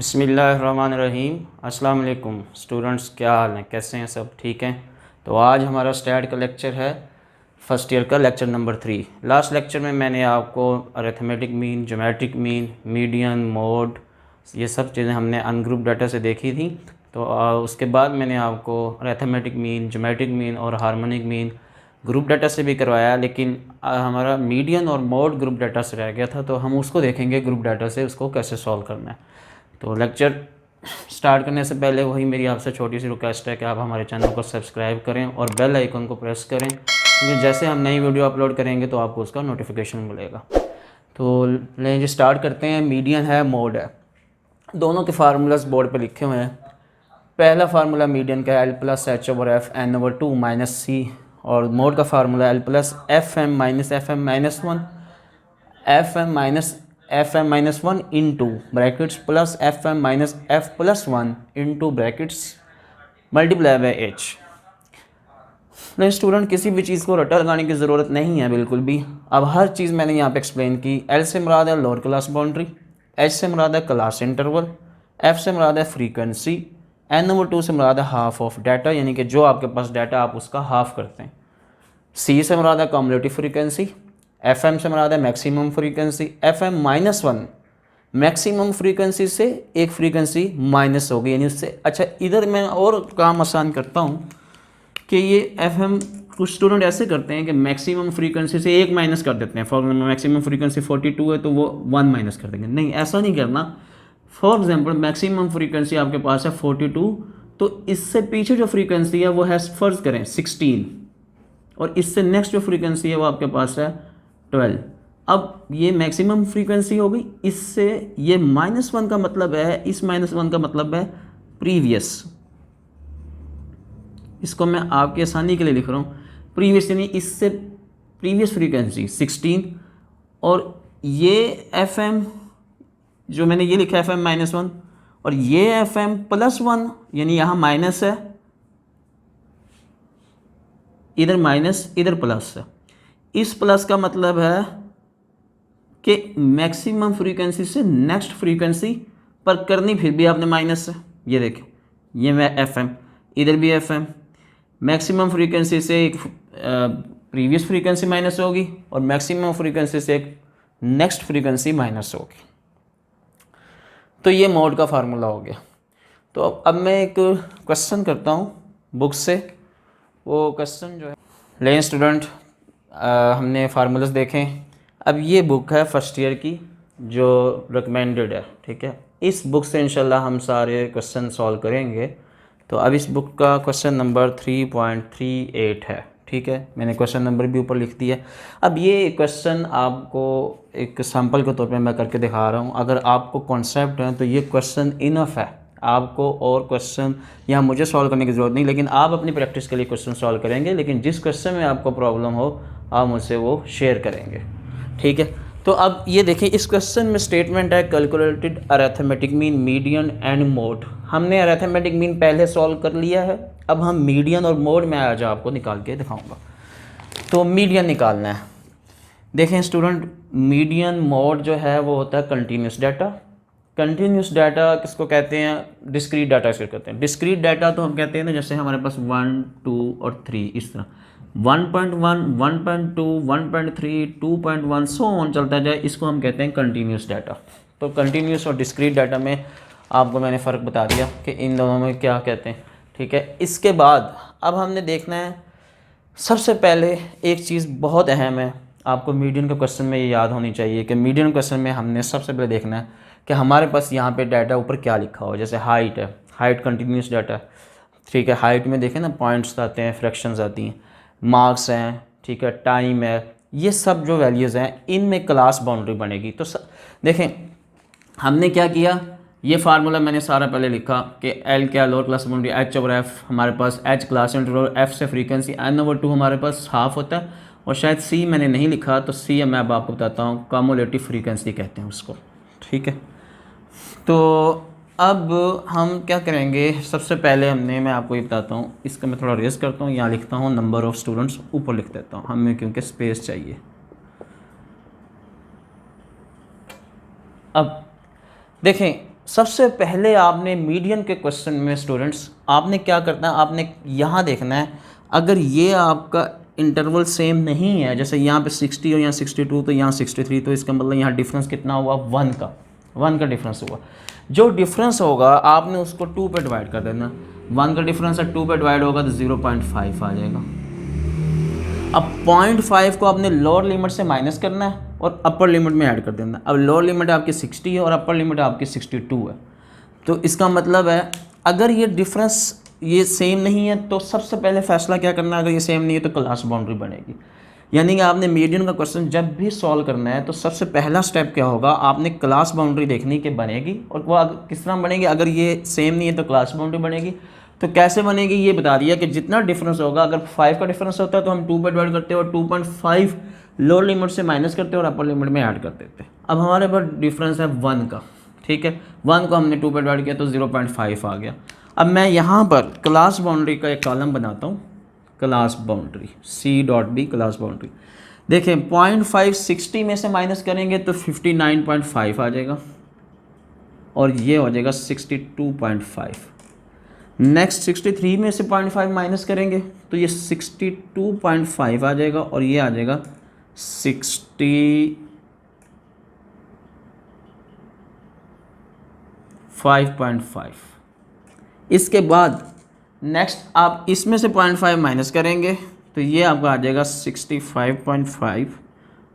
बिस्मिल्लाहिर्रहमानिर्रहीम। अस्सलाम वालेकुम स्टूडेंट्स, क्या हाल हैं, कैसे हैं, सब ठीक हैं। तो आज हमारा स्टैट का लेक्चर है, फर्स्ट ईयर का लेक्चर नंबर 3। लास्ट लेक्चर में मैंने आपको arithmetic mean, geometric mean, median, mode, ये सब चीज़ें हमने अनग्रुप डाटा से देखी थी। तो उसके बाद मैंने आपको अरिथमेटिक मीन, ज्योमेट्रिक मीन और हार्मोनिक मीन ग्रुप डाटा से भी करवाया, लेकिन हमारा मीडियन और मोड ग्रुप डाटा से रह गया था, तो हम उसको देखेंगे ग्रुप डाटा से उसको कैसे सॉल्व करना है। तो लेक्चर स्टार्ट करने से पहले वही मेरी आपसे छोटी सी रिक्वेस्ट है कि आप हमारे चैनल को सब्सक्राइब करें और बेल आइकन को प्रेस करें, क्योंकि जैसे हम नई वीडियो अपलोड करेंगे तो आपको उसका नोटिफिकेशन मिलेगा। तो लें जी, स्टार्ट करते हैं। मीडियन है, मोड है, दोनों के फार्मूलाज बोर्ड पे लिखे हुए हैं। पहला फार्मूला मीडियन का L plus H over F N over 2 minus C, और मोड का formula L plus F M minus F M minus 1 F M minus 1 into brackets plus F M minus F plus 1 into brackets multiply by H. नहीं student, किसी भी चीज़ को रटा लगाने की ज़रूरत नहीं है बिल्कुल भी। अब हर चीज़ मैंने यहाँ पे एक्सप्लेन की। एल से मुराद है लोअर क्लास बाउंड्री, एच से मुराद है क्लास इंटरवल, एफ से मुराद है फ्रीक्वेंसी, एन ओवर 2 से मुराद है हाफ ऑफ डाटा, यानी कि जो आपके पास डाटा आप उसका हाफ करते हैं। सी से मुराद है कम्युलेटिव फ्रीक्वेंसी, एफ एम से मुराद है maximum frequency, F M minus 1 maximum frequency से एक फ्रीक्वेंसी माइनस होगी, यानी उससे अच्छा। इधर मैं और काम आसान करता हूँ कि ये एफ एम, कुछ स्टूडेंट ऐसे करते हैं कि मैक्सिमम फ्रीक्वेंसी से एक माइनस कर देते हैं। फॉर एग्जाम्पल मैक्सिमम फ्रीक्वेंसी 42 है तो वो 1 माइनस कर देंगे। नहीं, ऐसा नहीं करना। फॉर एग्जाम्पल मैक्सिमम फ्रीक्वेंसी आपके पास है 42, तो इससे पीछे जो फ्रीक्वेंसी है वो है, फर्ज करें 16, और इससे नेक्स्ट जो फ्रीक्वेंसी है वो आपके पास है 12। अब ये मैक्सिमम फ्रीक्वेंसी हो गई, इससे ये -1 का मतलब है, इस -1 का मतलब है प्रीवियस। इसको मैं आपकी आसानी के लिए लिख रहा हूँ, प्रीवियस यानी इससे प्रीवियस फ्रीक्वेंसी 16, और ये एफ एम जो मैंने ये लिखा है एफ एम -1, और ये एफ एम +1, यानी यहाँ माइनस है, इधर माइनस इधर प्लस है। इस प्लस का मतलब है कि मैक्सिमम फ्रीक्वेंसी से नेक्स्ट फ्रीक्वेंसी पर करनी फिर भी आपने माइनस है। ये देखें, ये मैं एफ एम, इधर भी एफ एम, मैक्सिमम फ्रीक्वेंसी से एक प्रीवियस फ्रीक्वेंसी माइनस होगी और मैक्सिमम फ्रीक्वेंसी से एक नेक्स्ट फ्रीक्वेंसी माइनस होगी। तो ये मोड का फार्मूला हो गया। तो अब मैं एक क्वेश्चन करता हूँ बुक से। वो क्वेश्चन जो है, लेकिन स्टूडेंट हमने फार्मूलाज देखें। अब ये बुक है फर्स्ट ईयर की जो रिकमेंडेड है, ठीक है। इस बुक से इंशाल्लाह हम सारे क्वेश्चन सॉल्व करेंगे। तो अब इस बुक का क्वेश्चन नंबर 3.38 है, ठीक है। मैंने क्वेश्चन नंबर भी ऊपर लिख दिया। अब ये क्वेश्चन आपको एक सैम्पल के तौर पे मैं करके दिखा रहा हूँ। अगर आपको कॉन्सेप्ट है तो ये क्वेश्चन इनफ है, आपको और क्वेश्चन यहाँ मुझे सॉल्व करने की ज़रूरत नहीं, लेकिन आप अपनी प्रैक्टिस के लिए क्वेश्चन सॉल्व करेंगे। लेकिन जिस क्वेश्चन में आपको प्रॉब्लम हो आप मुझसे वो शेयर करेंगे, ठीक है। तो अब ये देखिए, इस क्वेश्चन में स्टेटमेंट है calculated arithmetic mean, median and mode. हमने अरिथमेटिक मीन पहले सॉल्व कर लिया है, अब हम मीडियन और मोड में आज आपको निकाल के दिखाऊंगा। तो मीडियन निकालना है। देखें स्टूडेंट, मीडियन मोड जो है वो होता है कंटिन्यूस डाटा। कंटिन्यूस डाटा किसको कहते हैं? डिस्क्रीट डाटा किसको कहते हैं? डिस्क्रीट डाटा तो हम कहते हैं ना, जैसे हमारे पास 1, 2 और 3, इस तरह 1.1, 1.2, 1.3, 2.1 सो ऑन चलता जाए, इसको हम कहते हैं कंटिन्यूस डाटा। तो कंटिन्यूस और डिस्क्रीट डाटा में आपको मैंने फ़र्क बता दिया कि इन दोनों में क्या कहते हैं, ठीक है। इसके बाद अब हमने देखना है, सबसे पहले एक चीज़ बहुत अहम है, आपको मीडियन के क्वेश्चन में ये याद होनी चाहिए कि मीडियन क्वेश्चन में हमने सबसे पहले देखना है कि हमारे पास यहाँ पे डाटा ऊपर क्या लिखा हो। जैसे हाइट है, हाइट कंटिन्यूस डाटा है, ठीक है। हाइट में देखें ना, पॉइंट्स आते हैं, फ्रैक्शंस आती हैं, मार्क्स हैं, ठीक है, टाइम है, ये सब जो वैल्यूज़ हैं इनमें क्लास बाउंड्री बनेगी। तो देखें हमने क्या किया, ये फार्मूला मैंने सारा पहले लिखा कि एल क्या, lower class boundary H over F, हमारे पास एच क्लास इंटरवल, एफ से फ्रीक्वेंसी, एन ओवर 2 हमारे पास हाफ होता है, और शायद सी मैंने नहीं लिखा, तो सी मैं अब आपको बताता हूँ, कम्युलेटिव फ्रीक्वेंसी कहते हैं उसको, ठीक है। तो अब हम क्या करेंगे, सबसे पहले मैं आपको ये बताता हूँ, इसका मैं थोड़ा रेस करता हूँ, यहाँ लिखता हूँ नंबर ऑफ़ स्टूडेंट्स, ऊपर लिख देता हूँ हमें क्योंकि स्पेस चाहिए। अब देखें सबसे पहले आपने मीडियन के क्वेश्चन में स्टूडेंट्स आपने क्या करना है, आपने यहाँ देखना है अगर ये आपका इंटरवल सेम नहीं है, जैसे यहाँ पे 60 और यहाँ 62 तो यहाँ 63, तो इसका मतलब यहाँ डिफरेंस कितना हुआ, 1 का डिफरेंस हुआ। जो डिफरेंस होगा आपने उसको 2 पे डिवाइड कर देना। 1 का डिफरेंस है 2 पे डिवाइड होगा तो 0.5 आ जाएगा। अब 0.5 को आपने लोअर लिमिट से माइनस करना है और अपर लिमिट में ऐड कर देना। अब लोअर लिमिट आपकी 60 है और अपर लिमिट आपकी 62 है, तो इसका मतलब है अगर ये डिफरेंस ये सेम नहीं है तो सबसे पहले फैसला क्या करना है, अगर ये सेम नहीं है तो क्लास बाउंड्री बनेगी। यानी कि आपने मीडियन का क्वेश्चन जब भी सॉल्व करना है तो सबसे पहला स्टेप क्या होगा, आपने क्लास बाउंड्री देखनी कि बनेगी, और वो किस तरह बनेगी, अगर ये सेम नहीं है तो क्लास बाउंड्री बनेगी। तो कैसे बनेगी ये बता दिया कि जितना डिफरेंस होगा, अगर 5 का डिफरेंस होता है तो हम 2 पे डिवाइड करते हैं और 2.5 लोअर लिमिट से माइनस करते हैं और अपर लिमिट में ऐड कर देते हैं। अब हमारे पास डिफरेंस है 1 का, ठीक है, 1 को हमने 2 पे डिवाइड किया तो 0.5 आ गया। अब मैं यहाँ पर क्लास बाउंड्री का एक कॉलम बनाता हूँ, class boundary C.B class boundary. देखें 0.5 60 में से माइनस करेंगे तो 59.5 आ जाएगा और ये हो जाएगा 62.5। नेक्स्ट 63 में से 0.5 माइनस करेंगे तो ये 62.5 आ जाएगा और ये आ जाएगा 65.5। इसके बाद नेक्स्ट आप इसमें से 0.5 माइनस करेंगे तो ये आपका आ जाएगा 65.5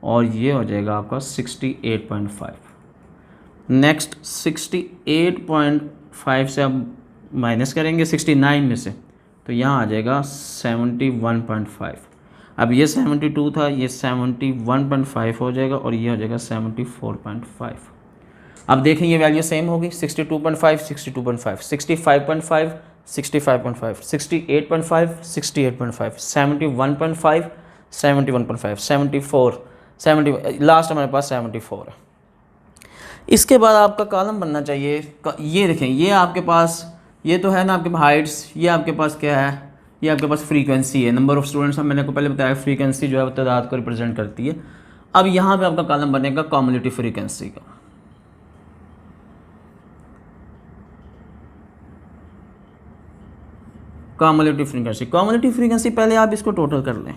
और ये हो जाएगा आपका 68.5। नेक्स्ट 68.5 से आप माइनस करेंगे 69 में से तो यहाँ आ जाएगा 71.5। अब ये 72 था, ये 71.5 हो जाएगा और ये हो जाएगा 74.5। अब देखें ये वैल्यू सेम होगी, 62.5 62.5 65.5 65.5 68.5 68.5 71.5 71.5 74 70, लास्ट हमारे पास 74 है। इसके बाद आपका कॉलम बनना चाहिए, ये देखें ये आपके पास ये तो है ना आपके पास हाइट्स, ये आपके पास क्या है, ये आपके पास फ्रीक्वेंसी है, नंबर ऑफ स्टूडेंट्स। मैंने आपको पहले बताया फ्रीक्वेंसी जो है वो तादाद को रिप्रेजेंट करती है। अब यहाँ पे आपका कॉलम बनेगा कम्युलेटिव फ्रीक्वेंसी का। कम्युलेटिव फ्रीक्वेंसी पहले आप इसको टोटल कर लें।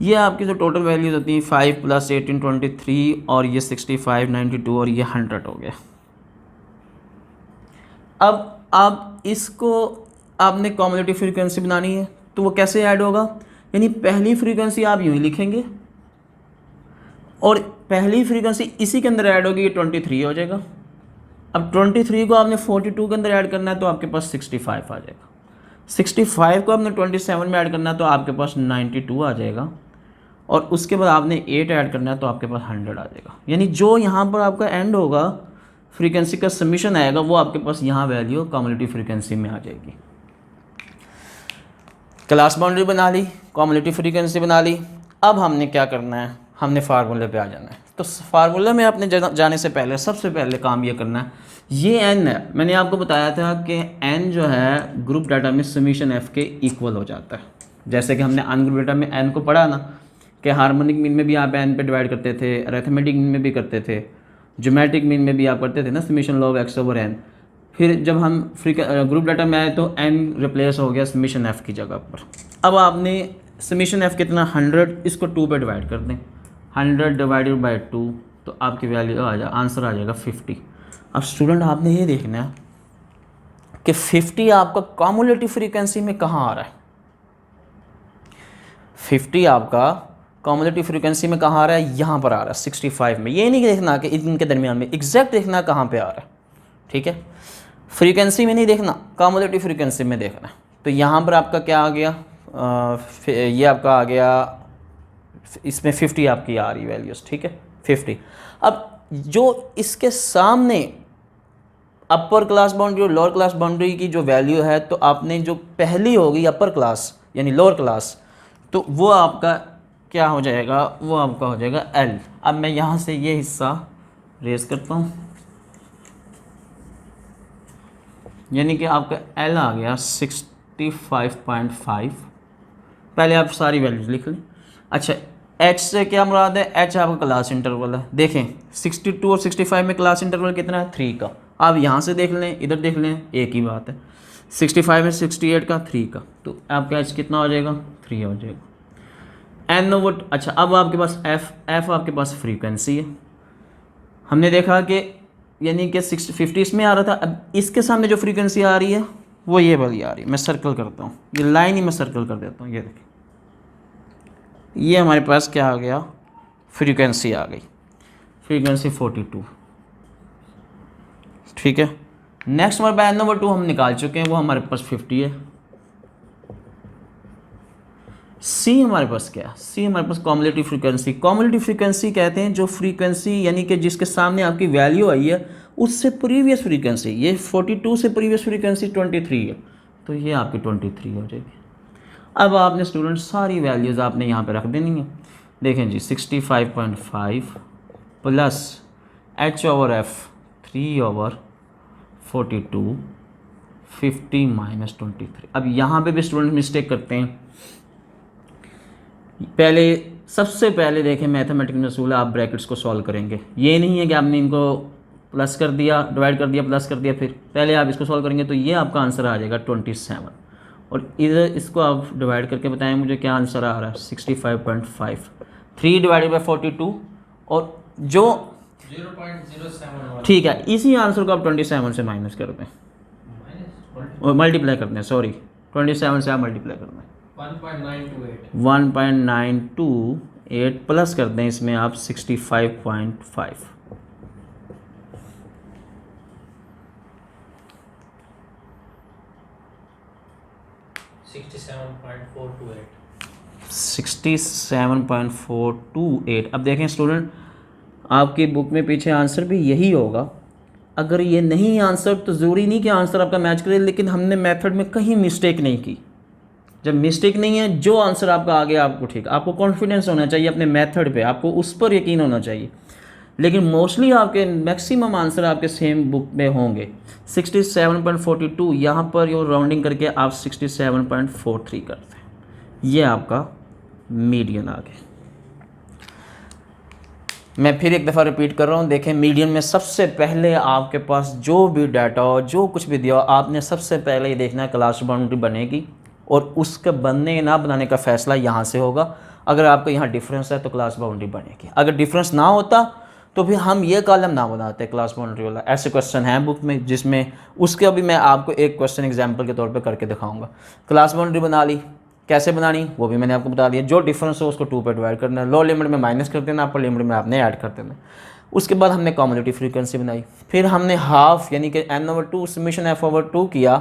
ये आपकी जो टोटल वैल्यूज होती हैं 5 + 18 23 और ये 65 92 और ये 100 हो गया। अब आप इसको आपने कम्युलेटिव फ्रीक्वेंसी बनानी है तो वो कैसे ऐड होगा, यानी पहली फ्रीक्वेंसी आप यूँ ही लिखेंगे और पहली फ्रीक्वेंसी इसी के अंदर ऐड होगी, ये 23 हो जाएगा। अब 23 को आपने 42 के अंदर ऐड करना है तो आपके पास 65 आ जाएगा। 65 को आपने 27 में ऐड करना है तो आपके पास 92 आ जाएगा और उसके बाद आपने 8 ऐड करना है तो आपके पास 100 आ जाएगा। यानी जो यहाँ पर आपका एंड होगा फ्रीक्वेंसी का समीशन आएगा वो आपके पास यहाँ वैल्यू कम्युलेटिव फ्रीक्वेंसी में आ जाएगी। क्लास बाउंड्री बना ली, कम्युलेटिव फ्रीक्वेंसी बना ली। अब हमने क्या करना है, हमने फार्मूले पे आ जाना है। तो फार्मूले में अपने जाने से पहले सबसे पहले काम ये करना है, ये n है, मैंने आपको बताया था कि n जो है ग्रुप डाटा में समीशन f के इक्वल हो जाता है। जैसे कि हमने अनग्रुप डाटा में n को पढ़ा ना कि हार्मोनिक मीन में भी आप n पे डिवाइड करते थे, अरिथमेटिक मीन में भी करते थे, ज्योमेट्रिक मीन में भी आप करते थे ना समीशन लॉग x/n। फिर जब हम ग्रुप डाटा में आए तो n रिप्लेस हो गया समीशन f की जगह पर। अब आपने समीशन f कितना 100, इसको 2 पे डिवाइड कर दें, 100 डिवाइडेड बाई 2 तो आपकी वैल्यू आंसर आ जाएगा 50। अब स्टूडेंट आपने ये देखना है कि 50 आपका कम्युलेटिव फ्रीक्वेंसी में कहाँ आ रहा है। 50 आपका कम्युलेटिव फ्रीक्वेंसी में कहाँ आ रहा है, यहाँ पर आ रहा है 65 में। ये नहीं देखना कि इनके दरमियान में, एग्जैक्ट देखना कहाँ पे आ रहा है, ठीक है। फ्रीक्वेंसी में नहीं देखना, कम्युलेटिव फ्रीक्वेंसी में देखना। तो यहाँ पर आपका क्या आ गया, ये आपका आ गया, इसमें 50 आपकी आ रही वैल्यूज़, ठीक है 50। अब जो इसके सामने अपर क्लास बाउंड्री और लोअर क्लास बाउंड्री की जो वैल्यू है, तो आपने जो पहली होगी अपर क्लास यानी लोअर क्लास, तो वो आपका क्या हो जाएगा, वो आपका हो जाएगा L। अब मैं यहाँ से ये हिस्सा रेज करता हूँ, यानी कि आपका L आ गया 65.5। पहले आप सारी वैल्यूज लिख लें। अच्छा H से क्या मुराद है, H आपका क्लास इंटरवल है। देखें 62 और 65 में क्लास इंटरवल कितना है 3 का, आप यहाँ से देख लें, इधर देख लें, एक ही बात है। 65 है 68 का, 3 का, तो आपका एच कितना हो जाएगा, 3 हो जाएगा। एन ओवर, अच्छा अब आपके पास एफ आपके पास फ्रीक्वेंसी है। हमने देखा कि यानी कि 50 इसमें आ रहा था, अब इसके सामने जो फ्रीक्वेंसी आ रही है वो ये वाली आ रही है। मैं सर्कल करता हूँ, ये लाइन ही मैं सर्कल कर देता हूँ। ये देखिए, ये हमारे पास क्या आ गया, फ्रीक्वेंसी आ गई, फ्रीक्वेंसी 42। ठीक है, नेक्स्ट हमारे पास नंबर 2 हम निकाल चुके हैं, वो हमारे पास 50 है। सी हमारे पास क्या है, सी हमारे पास कॉम्युलेटिव फ्रीक्वेंसी। कॉम्युलेटिव फ्रीक्वेंसी कहते हैं जो फ्रीक्वेंसी यानी कि जिसके सामने आपकी वैल्यू आई है उससे प्रीवियस फ्रीक्वेंसी, ये 42 से प्रीवियस फ्रीक्वेंसी 23 है, तो ये आपकी 23 हो जाएगी। अब आपने स्टूडेंट सारी वैल्यूज़ आपने यहाँ पे रख देनी है। देखें जी, 65.5 plus H over F 3/42, 50 minus 23। अब यहाँ पे भी स्टूडेंट मिस्टेक करते हैं। पहले सबसे पहले देखें मैथमेटिकल असूल है, आप ब्रैकेट्स को सॉल्व करेंगे। ये नहीं है कि आपने इनको प्लस कर दिया, डिवाइड कर दिया, प्लस कर दिया, फिर पहले आप इसको सॉल्व करेंगे तो ये आपका आंसर आ जाएगा 27। और इधर इसको आप डिवाइड करके बताएं मुझे क्या आंसर आ रहा है, 65.5। 3 डिवाइडेड बाई 42 और जो 0.07, ठीक है, इसी आंसर को आप 27 से माइनस कर दें और मल्टीप्लाई कर दें, सॉरी 27 से आप मल्टीप्लाई कर दें, 1.928 प्लस कर दें इसमें आप 65.5। 67.428। अब देखें स्टूडेंट, आपकी बुक में पीछे आंसर भी यही होगा। अगर ये नहीं आंसर तो ज़रूरी नहीं कि आंसर आपका मैच करे, लेकिन हमने मेथड में कहीं मिस्टेक नहीं की। जब मिस्टेक नहीं है, जो आंसर आपका आ गया आपको ठीक, आपको कॉन्फिडेंस होना चाहिए अपने मेथड पे, आपको उस पर यकीन होना चाहिए। लेकिन मोस्टली आपके मैक्सिमम आंसर आपके सेम बुक में होंगे। 67.42 यहाँ पर ये राउंडिंग करके आप 67.43 करते हैं, ये आपका मीडियन आ गया। मैं फिर एक दफ़ा रिपीट कर रहा हूँ, देखें मीडियन में सबसे पहले आपके पास जो भी डाटा हो, जो कुछ भी दिया हो, आपने सबसे पहले ये देखना है क्लास बाउंड्री बनेगी और उसके बनने ना बनाने का फ़ैसला यहाँ से होगा। अगर आपको यहाँ डिफरेंस है तो क्लास बाउंड्री बनेगी, अगर डिफरेंस ना होता तो फिर हम ये कॉलम ना बनाते क्लास बाउंड्री वाला। ऐसे क्वेश्चन हैं बुक में जिसमें, उसके अभी मैं आपको एक क्वेश्चन एग्जाम्पल के तौर पर करके दिखाऊँगा। क्लास बाउंड्री बना ली, कैसे बनानी वो भी मैंने आपको बता दिया। जो डिफरेंस हो उसको 2 पे डिवाइड करना है, लो लिमिट में माइनस कर देना, अपर लिमिट में आपने ऐड कर देना। उसके बाद हमने कॉम्युलेटिव फ्रीक्वेंसी बनाई, फिर हमने हाफ यानी कि n/2 समेशन f/2 किया,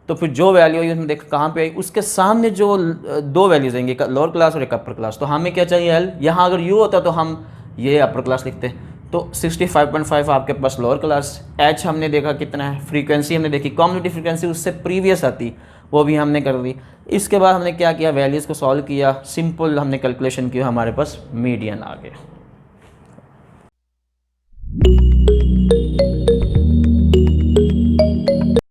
तो फिर जो वैल्यू आई उसमें देख कहाँ पे आई, उसके सामने जो 2 वैल्यूज आएंगे, एक लोअर क्लास और एक अपर क्लास। तो हमें क्या चाहिए एल, यहाँ अगर यू होता तो हम ये अपर क्लास लिखते। तो 65.5 आपके पास लोअर क्लास, एच हमने देखा कितना है, फ्रीक्वेंसी हमने देखी, कॉम्युलेटिव फ्रीक्वेंसी उससे प्रीवियस आती वो भी हमने कर दी। इसके बाद हमने क्या किया, वैल्यूज़ को सॉल्व किया, सिंपल हमने कैलकुलेशन की, हमारे पास मीडियन आ गया।